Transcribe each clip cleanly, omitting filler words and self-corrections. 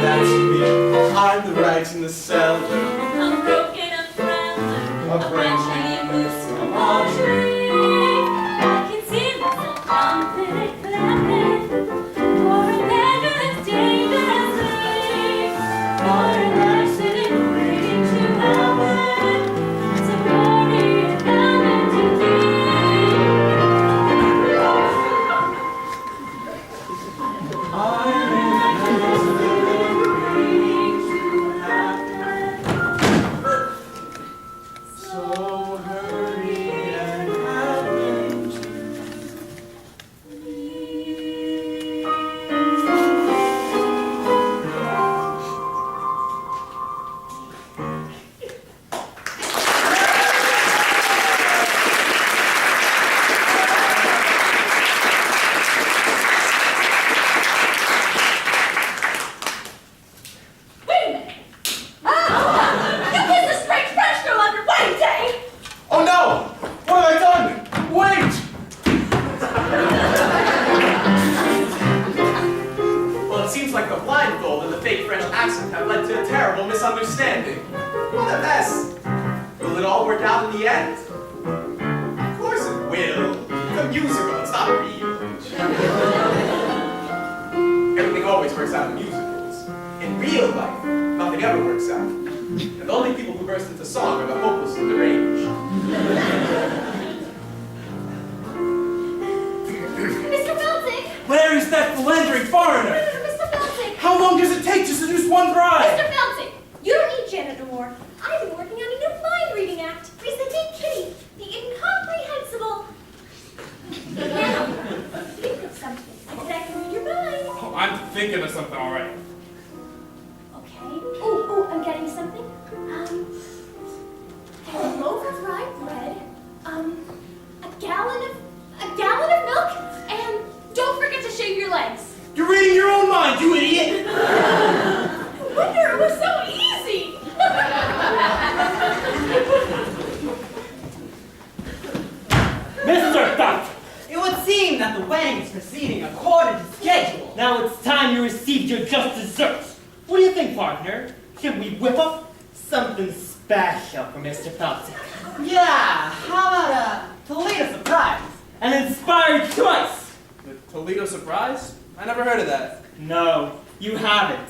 That's me. I'm the right in the cellar. I'm broken, I'm frail. A branch hanging loose from a tree. I can see myself confident clapping for a beggar that's dangerously, for an accident waiting to happen, to glory and honor to thee. Misunderstanding. What a mess. Will it all work out in the end? Of course it will. It's a musical, it's not real. Everything always works out in musicals. In real life, nothing ever works out. And the only people who burst into song are the hopeless and deranged. Mr. Feltic! Where is that philandering foreigner? Mr. Feltic! How long does it take to seduce one bride? Mr. Feltic! You don't need Janet Moore. I've been working on a new mind-reading act, presenting Kitty, the incomprehensible. Now, think of something. I can read your mind. Oh, I'm thinking of something already. Okay. Oh, I'm getting something. A loaf of rye bread, a gallon of milk, and don't forget to shave your legs. You're reading your own mind, you idiot! I wonder it was so easy. Mr. Doctor, it would seem that the wedding is proceeding according to schedule. Now it's time you received your just desserts. What do you think, partner? Should we whip up something special for Mr. Felton? Yeah, how about a Toledo surprise? An inspired choice. The Toledo surprise? I never heard of that. No, you haven't.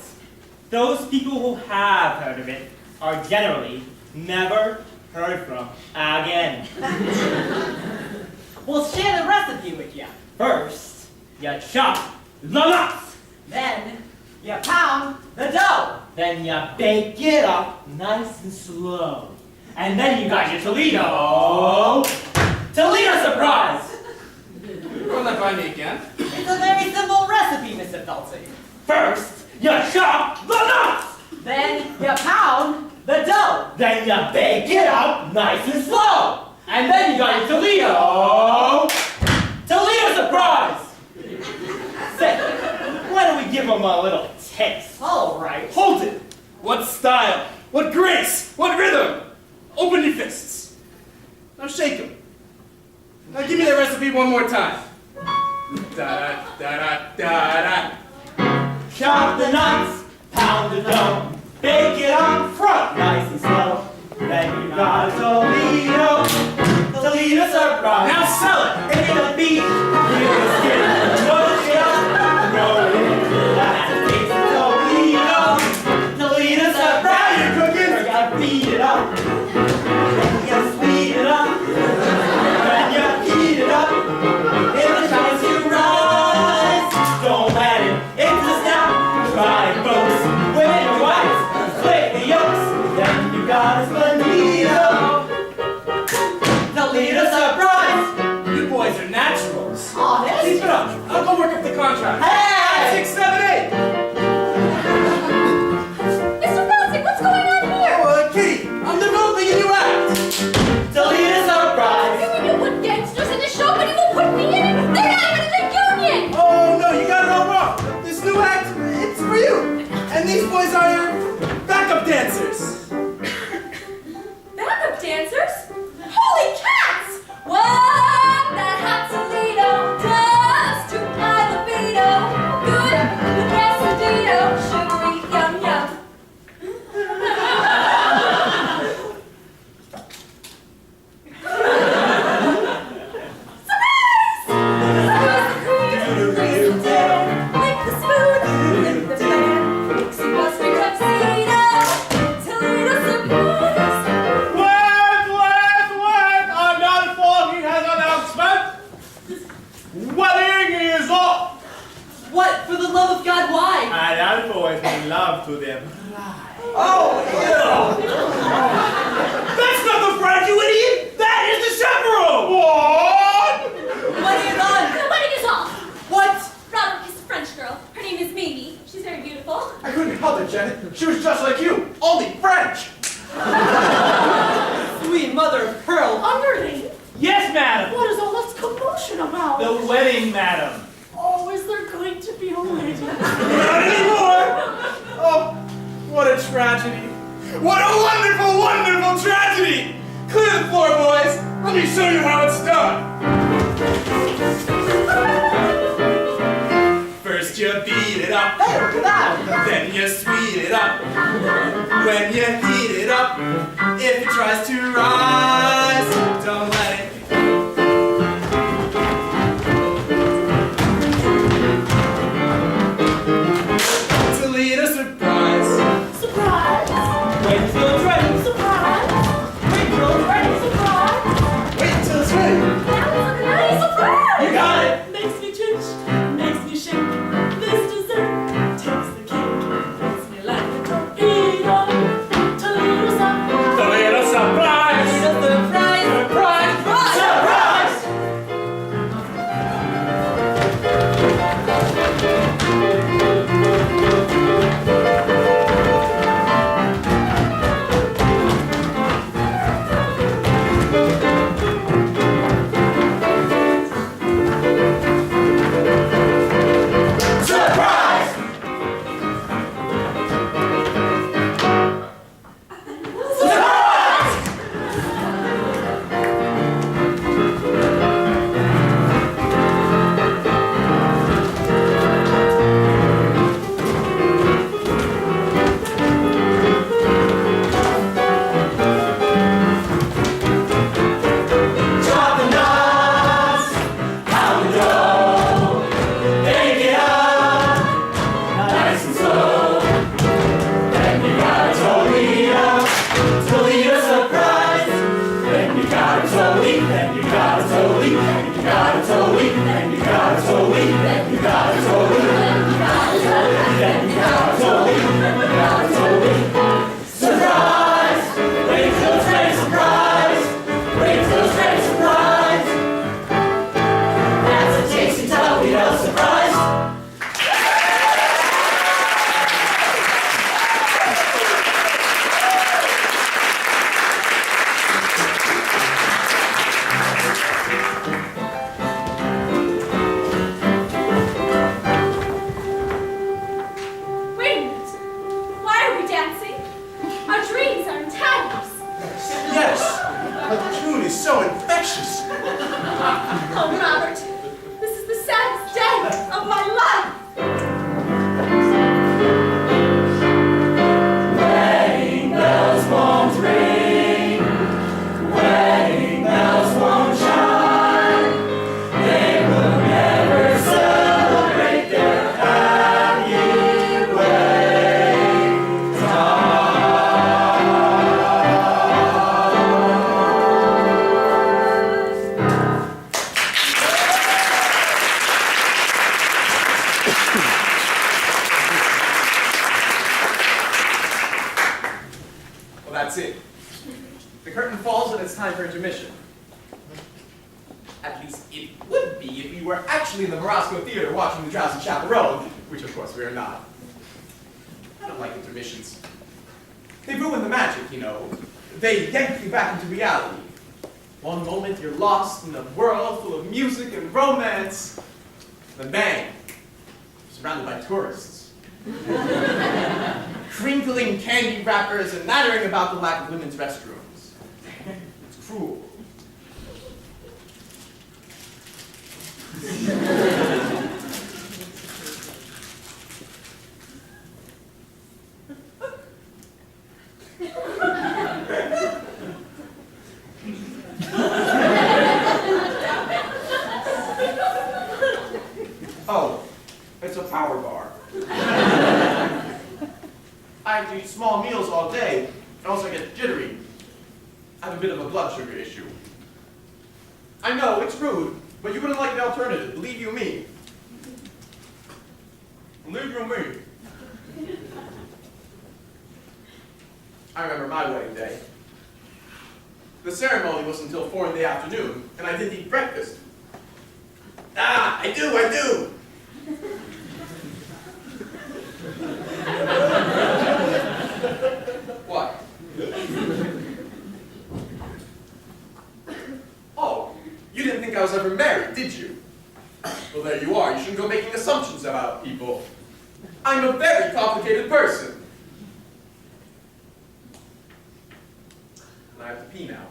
Those people who have heard of it are generally never heard from again. We'll share the recipe with you. First, you chop the nuts. Then, you pound the dough. Then you bake it up nice and slow. And then you got your Toledo surprise. Run that by me again. It's a very simple recipe, Mr. Felton. First, you chop the nuts. Then you pound the dough. Then you bake it up nice and slow. And then you got your Toledo surprise. Say, why don't we give them a little taste? All right. Hold it! What style? What grace? What rhythm? Open your fists. Now shake them. Now give me that recipe one more time. Da da da da da. Chop the nuts, pound the dough, bake it up front nice and slow. Then you got Toledo surprise. Now sell it! It's the beef, with the skin, roast it up, throw it in. That's a taste of Toledo surprise. Now you're cooking! You gotta beat it up, then you speed it up, then you heat it up. If it tries to rise, don't let it. It's a snap. Try it, folks. Women and wives, split the yolks. Then you got a Toledo surprise. You boys are naturals. Honest? Keep it up. I'll go work up the contract. Hey! 6, 7, 8. Mr. Feltic, what's going on here? Oh, Kitty, I'm developing a new act. Toledo surprise. You mean you put gangsters in the show, but you won't put me in it? They're not even in the union! Oh no, you got it all wrong. This new act, it's for you. And these boys are your backup dancers. Backup dancers? Holy cats! What that hot Toledo does to my libido. Good with quesadito. boys make love to their bride. Oh, ew! That's not the bride, you idiot! That is the chaperone! What? Wedding on! The wedding is off! What? Robert kissed a French girl. Her name is Mimi. She's very beautiful. I couldn't help it, Janet. She was just like you, only French. Sweet mother of pearl. Underling, Yes, madam. what is all this commotion about? The wedding, madam. Oh, is there going to be a wedding? Not anymore! Oh, what a tragedy. What a wonderful, wonderful tragedy! Clear the floor, boys. Let me show you how it's done. First you beat it up. Hey, look at that. Then you sweet it up. When you heat it up, if it tries to rise, don't let it. To lead a surprise. Surprise! Wait till it's ready. Surprise! Wait till it's ready. Surprise! Wait till it's ready. That was a nice surprise! You got it. Makes me twitch, makes me shake. This dessert takes the cake. Makes me like a torpedo. Toledo surprise! The little surprise. Surprise. Surprise. Surprise. Surprise. Drop the nuts, pound the dough, bake it up, nice and slow. Then you got a Toledo surprise. Then you got a Toledo, then you got a Toledo, then you got a Toledo, then you got a Toledo, then you got a Toledo, then you got a Toledo, then you got a Toledo. Surprise! Wait till it's ready, surprise! Wait till it's ready, surprise! That's a tasty Toledo surprise! Wait a minute. Why are we dancing? Our dreams are entangles. Yes, the tune is so infectious. Oh, Robert, this is the saddest day of my life. Wedding bells won't ring. Wedding bells won't chime. They will never celebrate their happy wedding time. Well, that's it. The curtain falls and it's time for intermission. At least it would be if we were actually in the Morosco Theater watching the Drowsy Chaperone, which of course we are not. I don't like intermissions. They ruin the magic, you know. They yank you back into reality. One moment you're lost in a world full of music and romance, then bang, surrounded by tourists. Crinkling candy wrappers and nattering about the lack of women's restrooms. It's cruel. Oh, it's a power bar. I have to eat small meals all day, and also get jittery. I have a bit of a blood sugar issue. I know, it's rude, but you wouldn't like the alternative, believe you me. Believe you me. I remember my wedding day. The ceremony was until 4 in the afternoon, and I didn't eat breakfast. Ah, I do! What? Oh, you didn't think I was ever married, did you? Well, there you are. You shouldn't go making assumptions about people. I'm a very complicated person. And I have to pee now.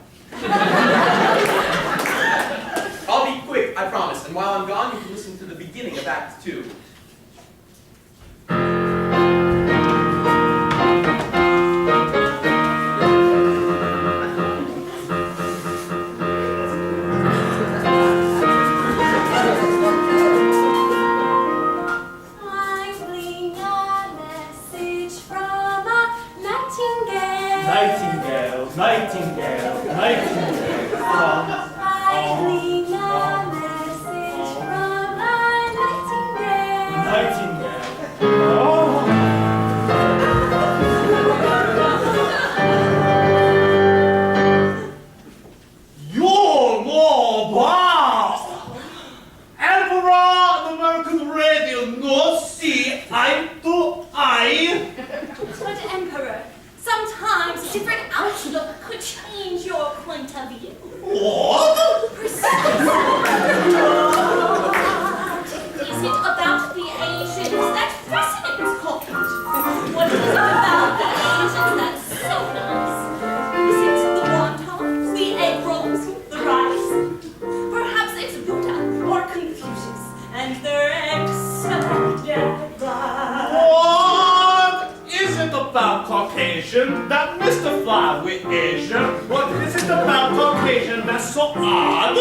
I'll be quick, I promise. And while I'm gone, you can listen to the beginning of Act 2. Nightingale, nightingale, I glean a message from a nightingale. nightingale. Oh. You're more wow! Emperor, the American radio, no see eye to eye. But Emperor, sometimes a different outlook could change your point of view. What? Precisely. Is it about the Asians that fascinates Caucasians? What is it about the Asians that's so nice? Is it the wontons, the egg rolls, the rice? Perhaps it's Buddha or Confucius and their excellent advice. What is it about Caucasian that mystify with Asian? What is it about Caucasian that's so odd?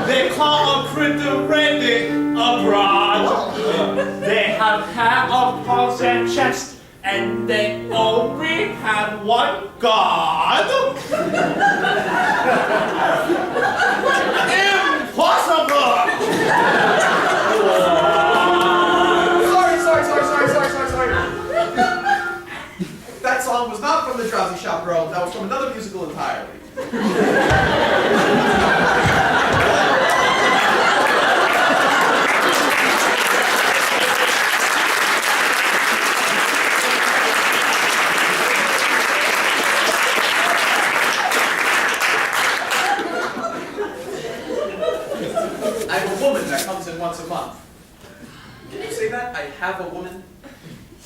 They call a critter ready abroad. They have hair of palms and chest, and they only have one god. Impossible! Sorry. That song was not from the Drowsy Chaperone. That was from another musical entirely. I have a woman that comes in once a month. Can you say that? I have a woman?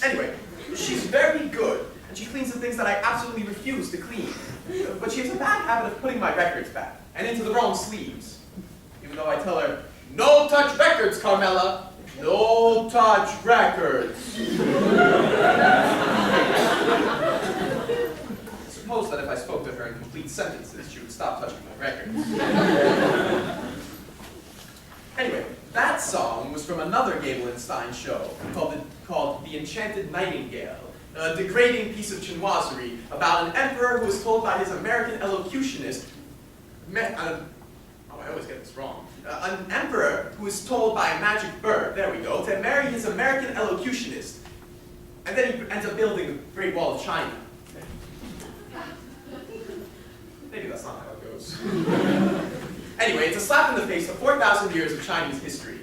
Anyway, she's very good, and she cleans the things that I absolutely refuse to clean. But she has a bad habit of putting my records back, and into the wrong sleeves. Even though I tell her, no touch records, Carmela! No touch records! I suppose that if I spoke to her in complete sentences, she would stop touching my records. Anyway, that song was from another Gable and Stein show called The Enchanted Nightingale, a degrading piece of chinoiserie about an emperor who was told by his American elocutionist, I always get this wrong, an emperor who was told by a magic bird, there we go, to marry his American elocutionist, and then he ends up building the Great Wall of China. Maybe that's not how it goes. Anyway, it's a slap in the face of 4,000 years of Chinese history,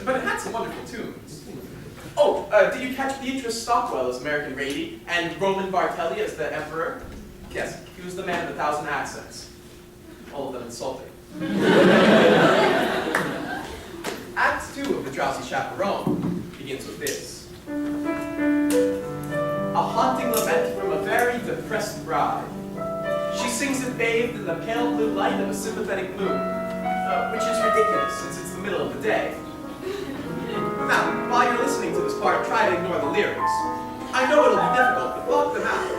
but it had some wonderful tunes. Oh, did you catch Beatrice Stockwell as American Rady and Roman Bartelli as the Emperor? Yes, he was the man of 1,000 accents. All of them insulting. Act 2 of The Drowsy Chaperone begins with this. A haunting lament from a very depressed bride. She sings it bathed in the pale blue light of a sympathetic moon, which is ridiculous since it's the middle of the day. Now, while you're listening to this part, try to ignore the lyrics. I know it'll be difficult, but block them out.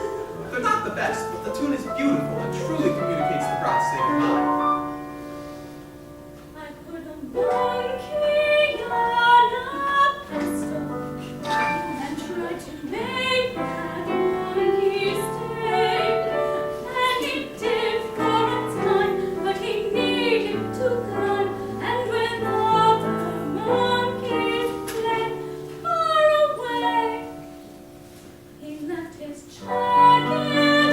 They're not the best, but the tune is beautiful and truly communicates the bride's state of mind. I put a monkey on a pedestal and tried to make that monkey stay. And he did for a time, but he needed to climb, and without the monkey's play far away, he left his jacket.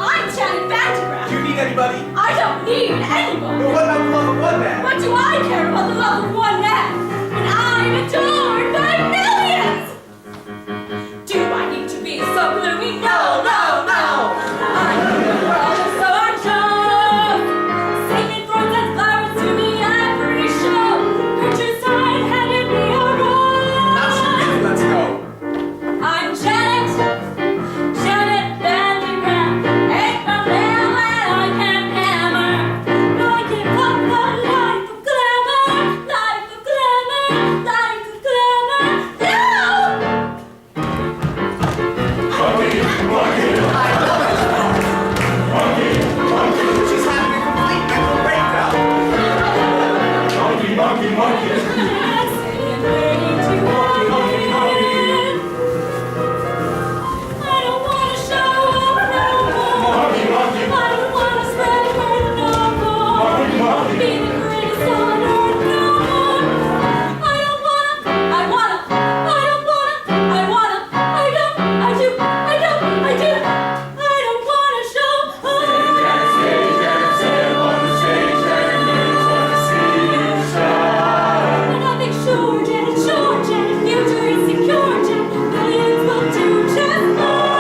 I'm Janet Vandergraff. Do you need anybody? I don't need anyone. But what about the love of one man? What do I care about the love of one man when I'm adored by millions? Do I need to be so gloomy? No, no, no. I need the world of so unjust. Singing fruits and flowers to me every show. Countryside handed me a rose. Now she really lets go. I'm Janet Vandergraff. Ain't no nail that I can hammer. No, I give up the life of glamour, life of glamour, life of glamour. No! She's having a complete mental breakdown. Dancing and waiting to end. I don't wanna show up no more. I don't wanna spread word no more. Be the greatest on earth no more. I don't wanna, I wanna, I don't wanna, I wanna, I don't, I do, I don't, I do. I don't wanna show up. Nothing sure, Janet, future is secure, Janet. Millions will do just fine.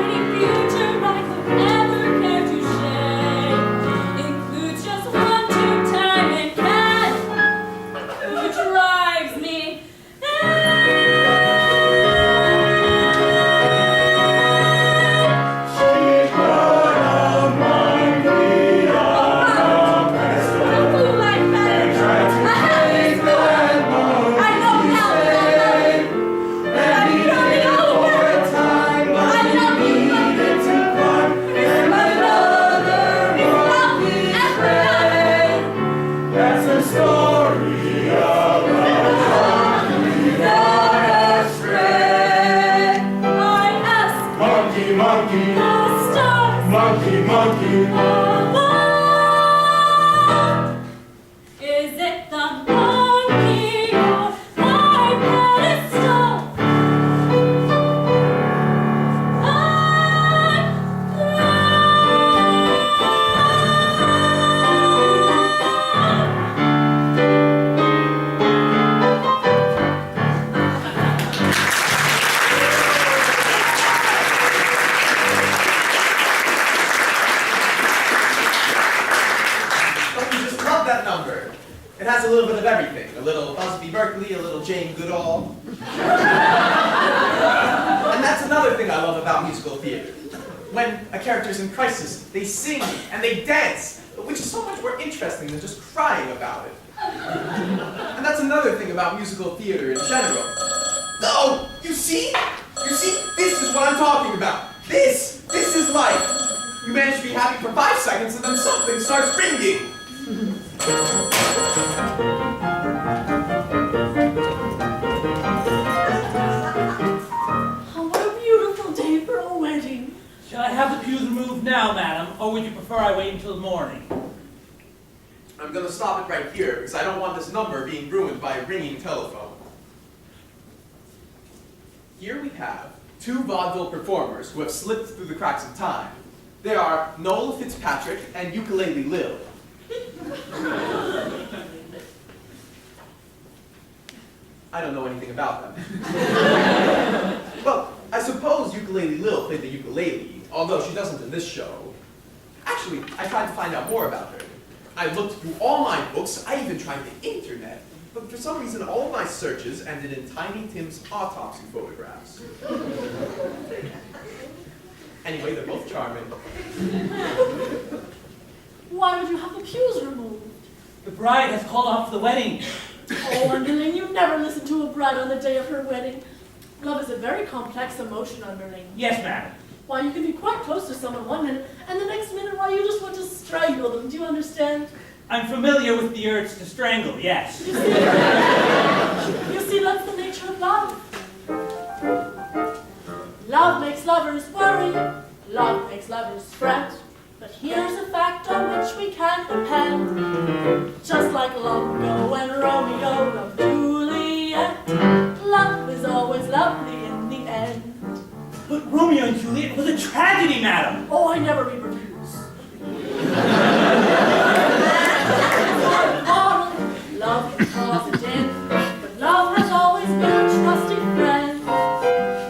Any future I could ever care to share includes just 1, 2 time and cat who drives me. Is it the monkey or my pedestal? Don't you just love that number? It has a little bit of everything. A little Busby Berkeley, a little Jane Goodall. And that's another thing I love about musical theater. When a character's in crisis, they sing and they dance, which is so much more interesting than just crying about it. And that's another thing about musical theater in general. No! You see? This is what I'm talking about. This is life. You manage to be happy for 5 seconds and then something starts ringing. Oh, what a beautiful day for a wedding. Shall I have the pews removed now, madam, or would you prefer I wait until morning? I'm gonna stop it right here because I don't want this number being ruined by a ringing telephone. Here we have 2 vaudeville performers who have slipped through the cracks of time. They are Noel Fitzpatrick and Ukulele Lil. I don't know anything about them. Well, I suppose Ukulele Lil played the ukulele, although she doesn't in this show. Actually, I tried to find out more about her. I looked through all my books, I even tried the internet, but for some reason all my searches ended in Tiny Tim's autopsy photographs. Anyway, they're both charming. Why would you have the pews removed? The bride has called off the wedding. Oh, Underling, you never listen to a bride on the day of her wedding. Love is a very complex emotion, Underling. Yes, madam. Why, you can be quite close to someone one minute, and the next minute, why, you just want to strangle them. Do you understand? I'm familiar with the urge to strangle, yes. You see, that's the nature of love. Love makes lovers worry, love makes lovers fret. But here's a fact on which we can depend. Just like long ago when Romeo loved Juliet, love is always lovely in the end. But Romeo and Juliet was a tragedy, madam. Oh, I never read reviews. Love can cause a din, but love has always been a trusty friend.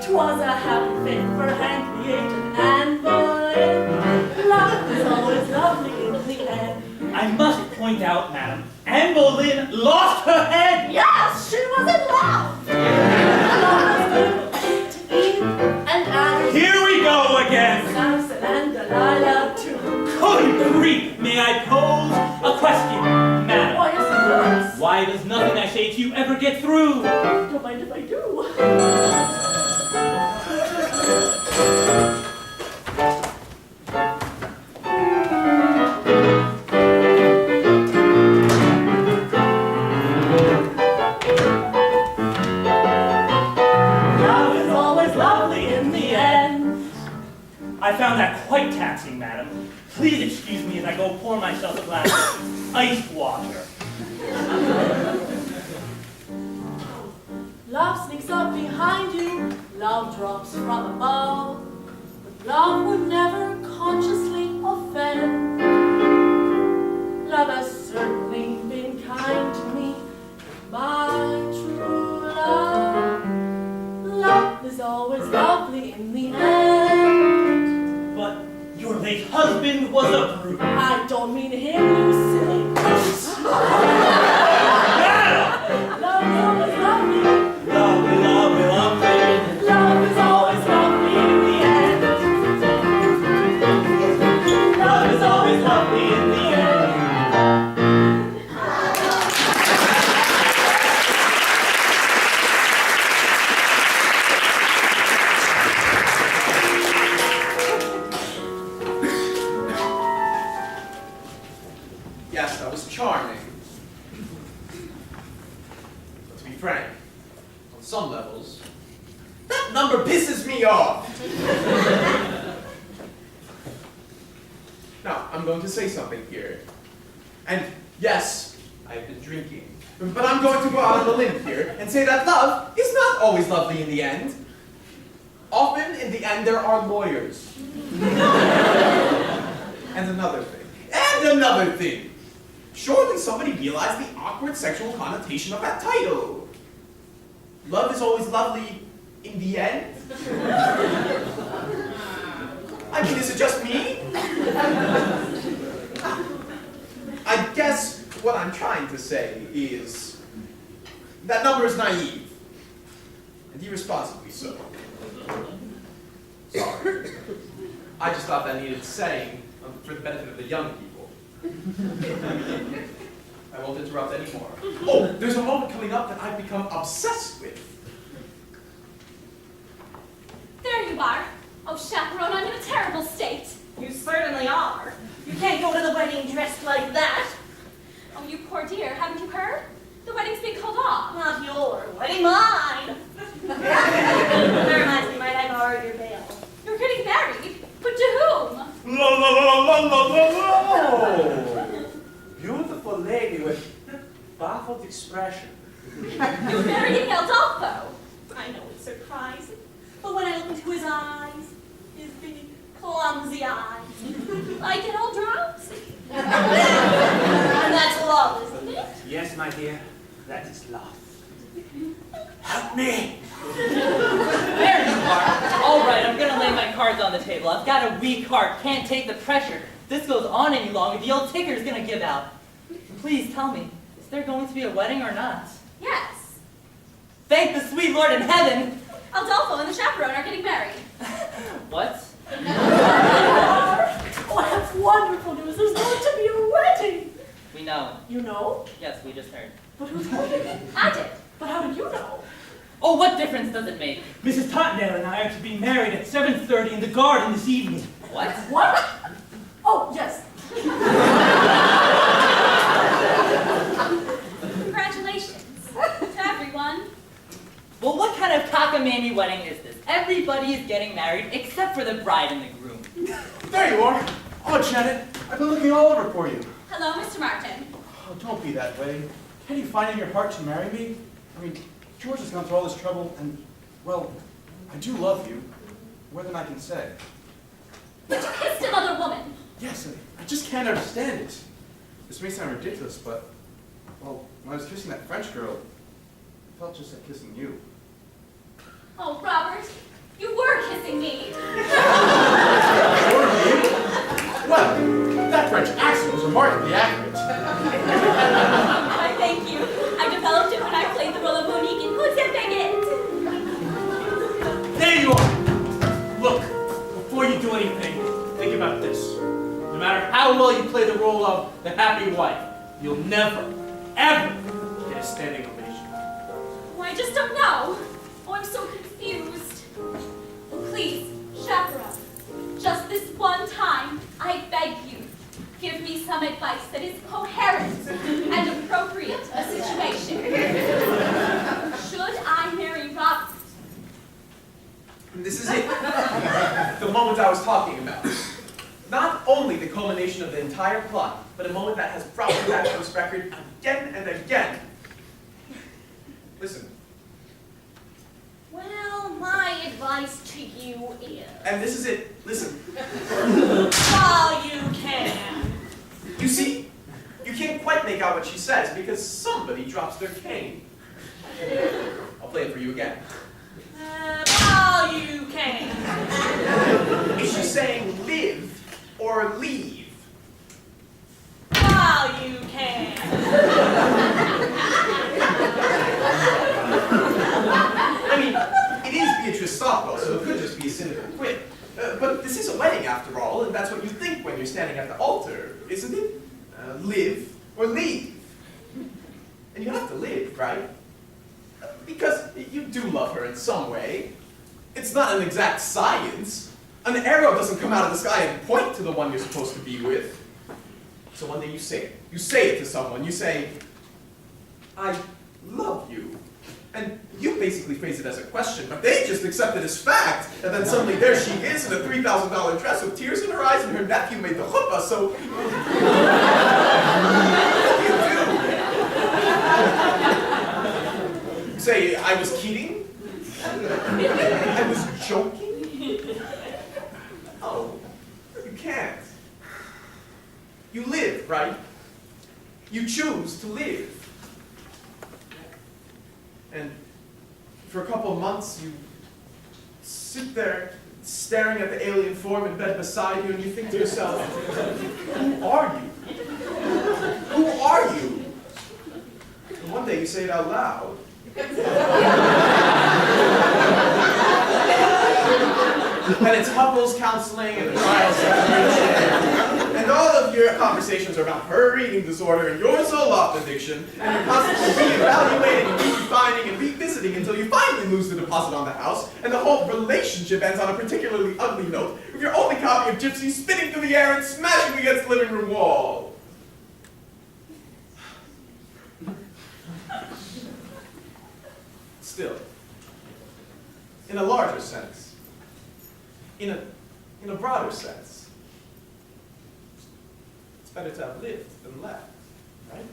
'Twas a happy fate for Hank VIII and Anne Boleyn. Love is always lovely in the end. I must point out, madam, Anne Boleyn lost her head. Yes, she was in love. Love was good to Eve and Adam, Here we go again. Samson and Delilah too. Good grief, may I pose a question, madam? Why, yes, of course. Why does nothing I say to you ever get through? Don't mind if I do. Love is always lovely in the end. I found that quite taxing, madam. Please excuse me as I go pour myself a glass of iced water. Love sneaks up behind you, love drops from above, but love would never consciously offend. Love has certainly been kind to me, my true love. Love is always lovely in the end. But your late husband was a brute. I don't mean him, you silly goose. Madam! Love is always lovely. Lovely, lovely, lovely. Love is always lovely in the end. Love is always lovely in the end. Yes, that was charming. But to be frank, on some levels, that number pisses me off. Now, I'm going to say something here. And yes, I've been drinking. But I'm going to go out on a limb here and say that love is not always lovely in the end. Often, in the end, there are lawyers. And another thing. Surely somebody realized the awkward sexual connotation of that title. Love is always lovely in the end? I mean, is it just me? I guess what I'm trying to say is that number is naive. And irresponsibly so. Sorry. I just thought that needed saying for the benefit of the young people. I won't interrupt anymore. Oh, there's a moment coming up that I've become obsessed with. There you are. Oh, Chaperone, I'm in a terrible state. You certainly are. You can't go to the wedding dressed like that. Oh, you poor dear, haven't you heard? The wedding's been called off. Not your wedding, mine. That reminds me, might I borrow your veil? You're getting married? But to whom? Beautiful lady with baffled expression. You're marrying Adolfo. I know it's surprising, but when I look into his eyes, his big, clumsy eyes, I get all drowsy. and that's love, isn't it? Yes, my dear, that is love. Help me! There you are. All right, I'm gonna lay my cards on the table. I've got a weak heart, can't take the pressure. If this goes on any longer, the old ticker's gonna give out. Please tell me, is there going to be a wedding or not? Yes. Thank the sweet Lord in heaven! Adolfo and the chaperone are getting married. What? Oh, that's wonderful news. There's going to be a wedding. We know. You know? Yes, we just heard. But who told you? I did. But how did you know? Oh, what difference does it make? Mrs. Tottenham and I are to be married at 7:30 in the garden this evening. What? What? Oh, yes. Congratulations to everyone. Well, what kind of cockamamie wedding is this? Everybody is getting married except for the bride and the groom. There you are. Oh, Janet, I've been looking all over for you. Hello, Mr. Martin. Oh, don't be that way. Can't you find in your heart to marry me? I mean, George has gone through all this trouble, and, well, I do love you. more than I can say. But you kissed another woman. Yes, and I just can't understand it. This may sound ridiculous, but, well, when I was kissing that French girl, it felt just like kissing you. Oh, Robert, you were kissing me. Well, that French accent was remarkably accurate. I thank you. I developed it when I played the role of Monique in Who's That Bigot? There you are! Look, before you do anything, think about this. No matter how well you play the role of the happy wife, you'll never, ever get a standing ovation. Oh, I just don't know. Oh, I'm so confused. Oh, please, Chaperone, just this one time, I beg you, give me some advice that is coherent and appropriate to the situation. Should I marry Robert? This is it. The moment I was talking about. Not only the culmination of the entire plot, but a moment that has brought me back to this record again and again. Listen. Well, my advice to you is... And this is it. Listen. While you can. You see, you can't quite make out what she says because somebody drops their cane. I'll play it for you again. While you can. Is she saying live or leave? While you can. I mean, it is Beatrice Stockwell, so it could just be a cynical quip. But this is a wedding after all, and that's what you think when you're standing at the altar, isn't it? Live or leave. And you have to live, right? Because you do love her in some way. It's not an exact science. An arrow doesn't come out of the sky and point to the one you're supposed to be with. So one day you say it. You say it to someone. You say, I love you. And you basically phrase it as a question, but they just accept it as fact. And then suddenly there she is in a $3,000 dress with tears in her eyes, and her nephew made the chuppah, so... What do you do? You say, I was kidding? I was joking? Oh, you can't. You live, right? You choose to live. And for a couple of months, you sit there staring at the alien form in bed beside you, and you think to yourself, who are you? Who are you? And one day you say it out loud. And it's couples counseling and trial separation. And all of your conversations are about her reading disorder and your Zoloft addiction. And you're constantly reevaluating and redefining and revisiting until you finally lose the deposit on the house. And the whole relationship ends on a particularly ugly note, with your only copy of Gypsy spinning through the air and smashing against the living room wall. Still, in a larger sense, in a broader sense, it's better to have lived than left, right?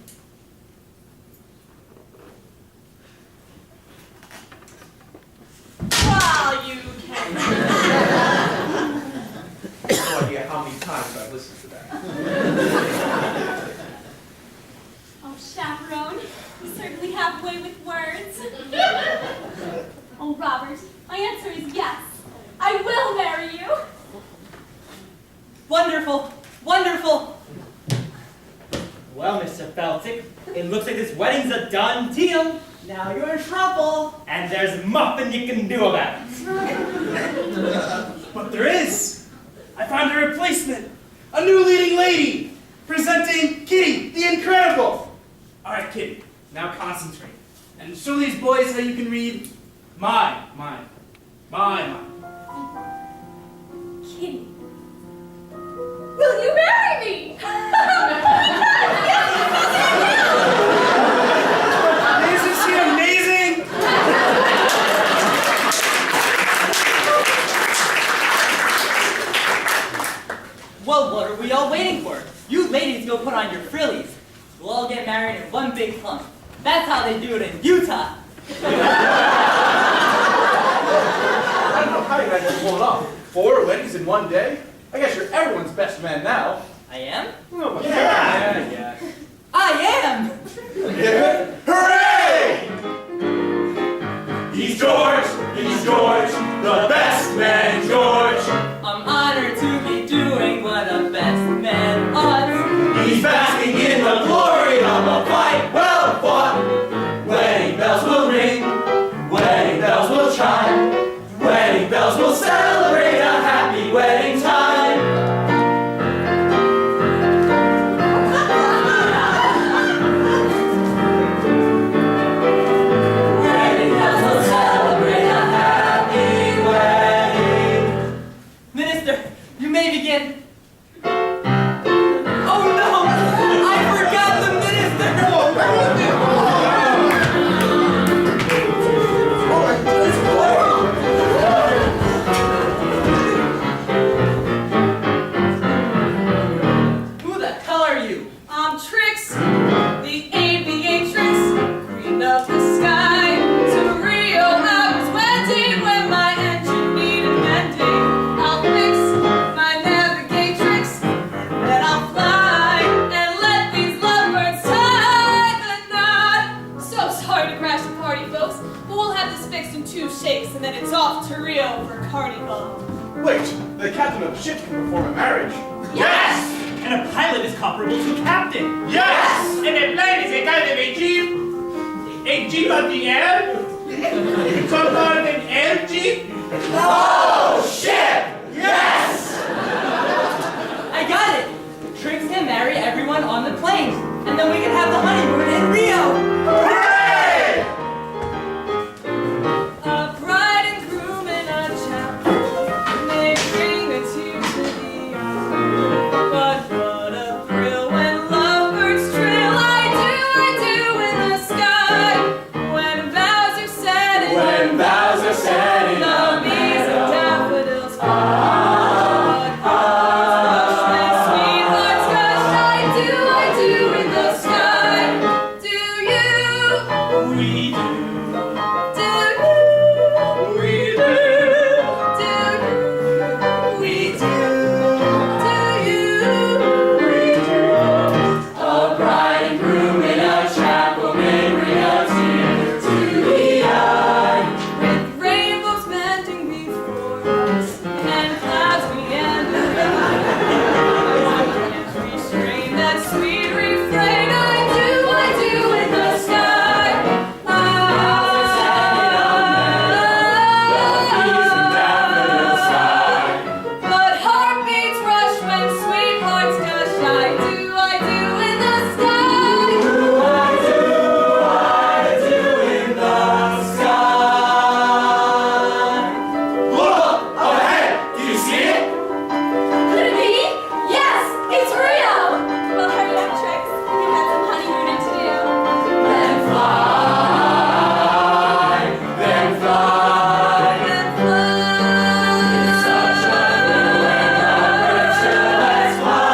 While you can. No idea how many times I've listened to that. Oh, Chaperone, you certainly have a way with words. Oh, Robert, my answer is yes. I will marry you. Wonderful, wonderful. Well, Mr. Feltic, it looks like this wedding's a done deal. Now you're in trouble, and there's nothing you can do about it. But there is. I found a replacement. A new leading lady. Presenting Kitty, the Incredible. All right, Kitty, now concentrate. And show these boys how you can read my mind. Kitty, will you marry me? Isn't she amazing? Well, what are we all waiting for? You ladies go put on your frillies. We'll all get married in one big clump. That's how they do it in Utah. don't know how you guys can pull it off. 4 weddings in one day? I guess you're everyone's best man now. I am? Oh, Yeah. I am! Hooray! He's George, the best man, George. I'm honored to be doing what a best man ought. He's basking in the glory of a fight well fought. Wedding bells will ring, wedding bells will chime, wedding bells will celebrate a happy wedding time. Wedding bells will celebrate a happy wedding. Minister, you may begin. Oh no! I forgot the minister! Who the hell are you? Trix, the aviatrix, queen of the sky. To Rio, I was wedding when my engine needed mending. I'll fix my navigatrix, then I'll fly and let these lovebirds tie the knot. So sorry to crash the party, folks, but we'll have this fixed in 2 shakes, and then it's off to Rio for carnival. Wait, the captain of the ship can perform a marriage. Yes! And a pilot is comparable to a captain. Yes! And a plane is a kind of a jeep of the air? Some kind of an air jeep? Oh, shit! Yes! I got it! Trix can marry everyone on the plane, and then we can have the honeymoon in Rio! Hooray! A bride and groom in a chapel, they bring a tear to the eye. But what a thrill when lovebirds trill! I do in the sky. When vows are said and When vows are said in the bees of daffodils fly. Sweethearts gush, I do in the sky. Do you? we do, Do you? we do, Do you? we do, Do you? we do. A bride and groom in a chapel may bring a tear to the eye. With rainbows bending before us and clouds meandering, I can't restrain that sweet refrain. I do in the sky. But heartbeats rush when sweethearts gush. I do in the sky. I do in the sky. Look up ahead. Do you see it? Could it be? Yes, it's Rio! Well, hurry up, Trix. We've got some honeymooning to do. Then fly, then fly. It's such a new and adventure. Let's fly,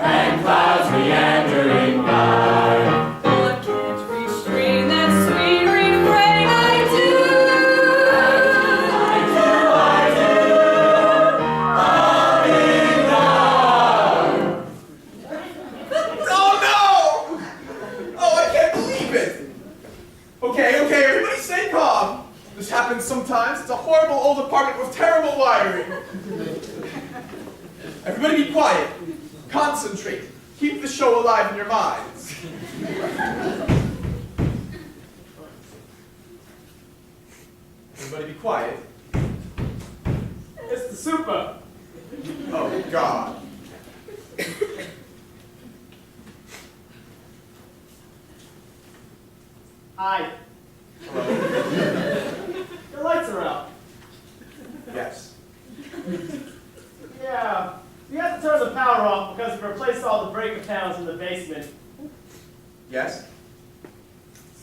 and clouds meandering by. But can't restrain that sweet refrain. I do. Oh no! Oh, I can't believe it! Okay, everybody stay calm. This happens sometimes. It's a horrible old apartment with terrible wiring. Everybody be quiet. Concentrate. Keep the show alive in your minds. Everybody be quiet. It's the super. Oh, God. Hi. The lights are out. Yes. Yeah. We had to turn the power off because we replaced all the breaker panels in the basement. Yes?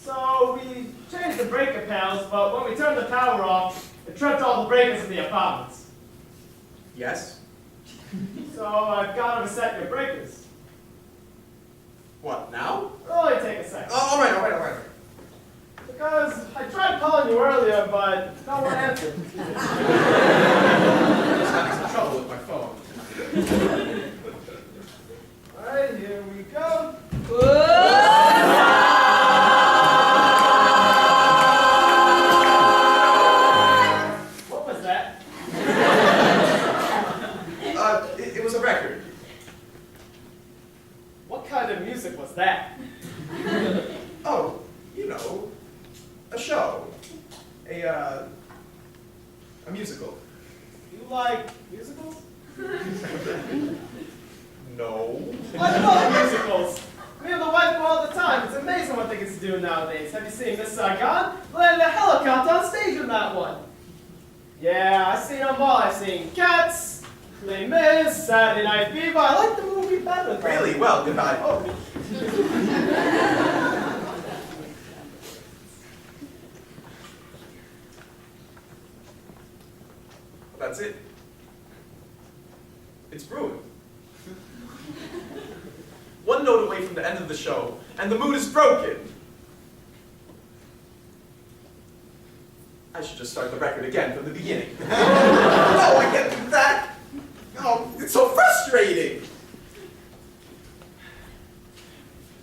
So we changed the breaker panels, but when we turned the power off, it tripped all the breakers in the apartments. Yes? So I've got to reset your breakers. What, now? It'll only take a second. Oh, all right. So Because I tried calling you earlier, but no one answered. I'm just having some trouble with my phone. Alright, here we go. What was that? It was a record. What kind of music was that? Oh, you know, a show. A musical. You like musicals? No. I love musicals. Me and the wife go all the time. It's amazing what they get to do nowadays. Have you seen Miss Saigon? Landed a helicopter on stage in that one. Yeah, I've seen them all. I've seen Cats, Les Mis, Saturday Night Fever. I like the movie better though. Really? Well, goodbye. Oh. That's it. It's ruined. One note away from the end of the show, and the mood is broken. I should just start the record again from the beginning. No, I can't do that. Oh, it's so frustrating.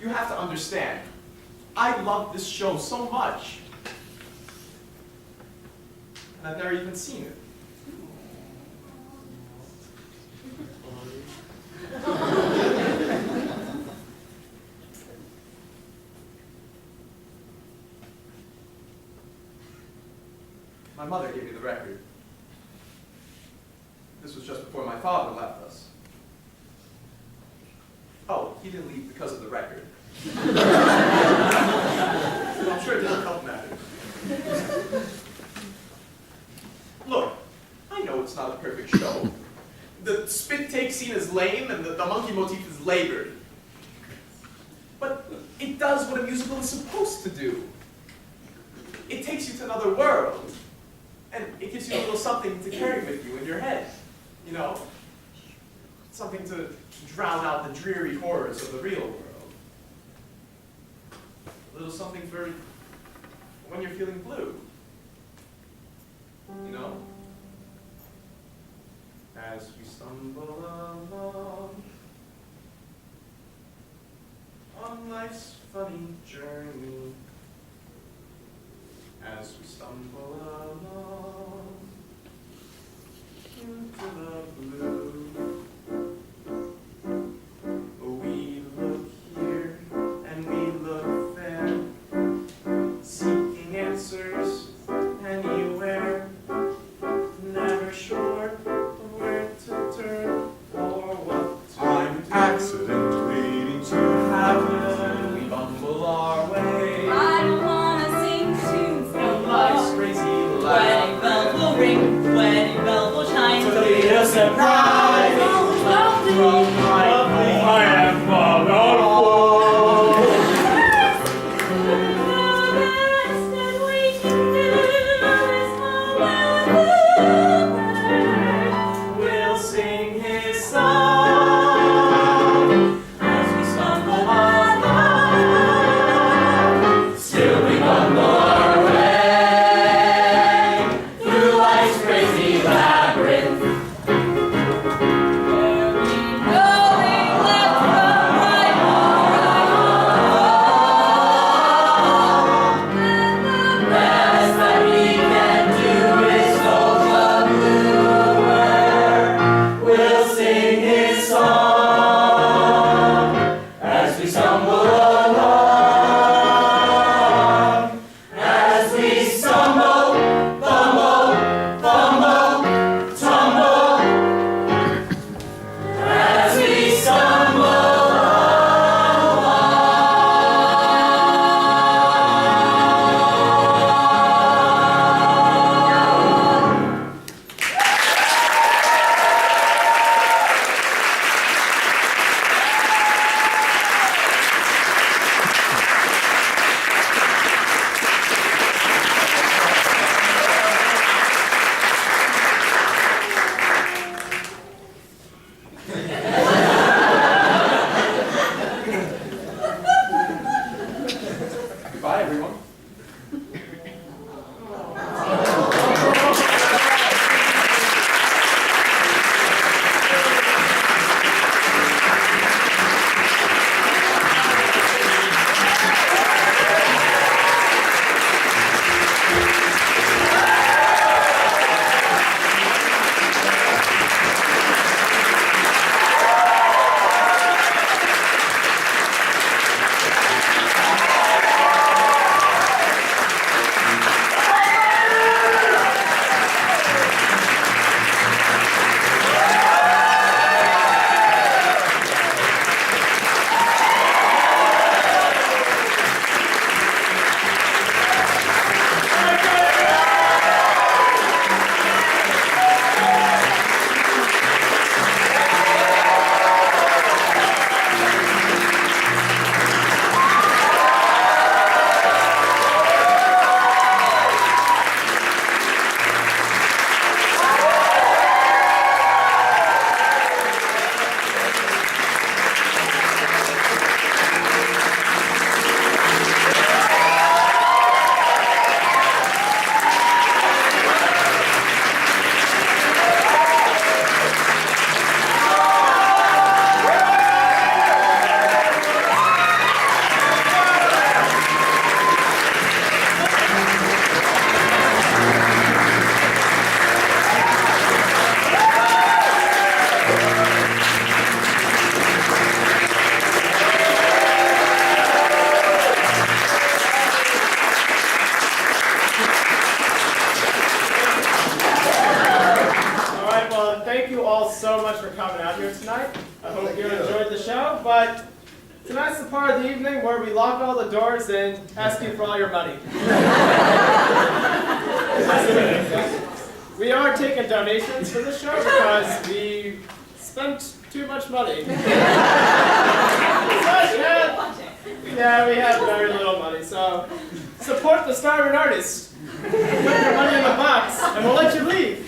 You have to understand, I love this show so much. And I've never even seen it. My mother gave me the record. This was just before my father left us. Oh, he didn't leave because of the record. I'm sure it didn't help matters. Look, I know it's not a perfect show. The spit take scene is lame and the monkey motif is labored. But it does what a musical is supposed to do. It takes you to another world. And it gives you a little something to carry with you in your head. You know? Something to drown out the dreary horrors of the real world. A little something for when you're feeling blue. You know? As we stumble along on life's funny journey, as we stumble along into the blue, we look here and we look there, seeking answers anywhere, never sure where to turn or what to I'm accident waiting to happen. We bumble our way. I don't wanna sing tunes no Life's more. crazy Wedding life. bells will ring, wedding bells will chime. To lead a surprise from my I am followed We'll sing his song as we stumble along. Still we bumble our way through life's crazy labyrinth. Where we know so much for coming out here tonight. I hope you enjoyed the show, but tonight's the part of the evening where we lock all the doors and ask you for all your money. We are taking donations for this show because we spent too much money. Yeah, we have very little money, so support the starving artist. Put your money in the box, and we'll let you leave.